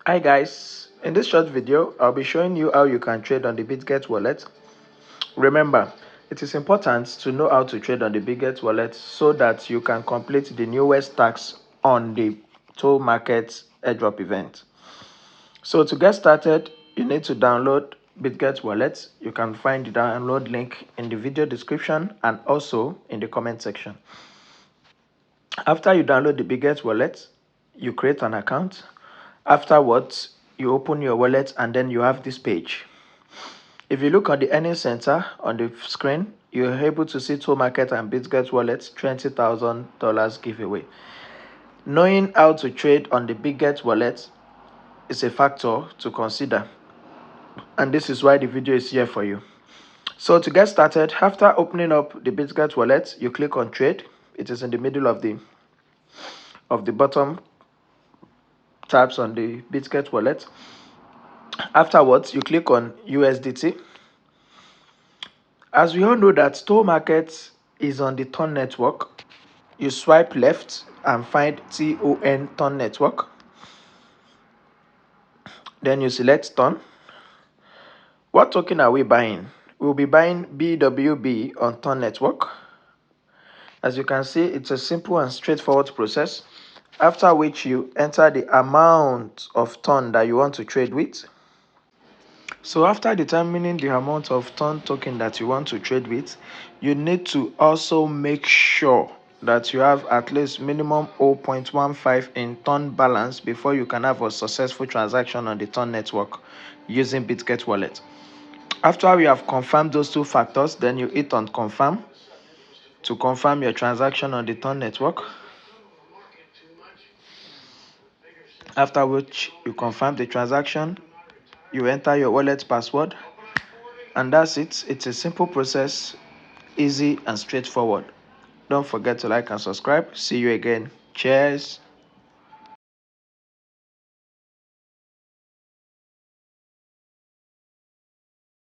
Hi guys, in this short video, I'll be showing you how you can trade on the Bitget wallet. Remember, it is important to know how to trade on the Bitget wallet so that you can complete the newest tasks on the Tomarketairdrop event. So to get started, you need to download Bitget wallet. You can find the download link in the video description and also in the comment section. After you download the Bitget wallet, you create an account. Afterwards, you open your wallet and then you have this page. If you look on the earning center on the screen, you're able to see Tomarket and Bitget wallet $20,000 giveaway. Knowing how to trade on the Bitget wallet is a factor to consider, and this is why the video is here for you. So to get started, after opening up the Bitget wallet, you click on trade. It is in the middle of the bottom tabs on the Bitget wallet. Afterwards, you click on USDT. As we all know that Store Market is on the TON network, you swipe left and find TON TON network. Then you select TON. What token are we buying? We'll be buying BWB on TON network. As you can see, it's a simple and straightforward process, after which you enter the amount of TON that you want to trade with. So after determining the amount of TON token that you want to trade with, you need to also make sure that you have at least minimum 0.15 in TON balance before you can have a successful transaction on the TON network using Bitget wallet. After we have confirmed those two factors, then you hit on confirm to confirm your transaction on the TON network. After which you confirm the transaction, you enter your wallet password, and that's it. It's a simple process, easy and straightforward. Don't forget to like and subscribe. See you again. Cheers.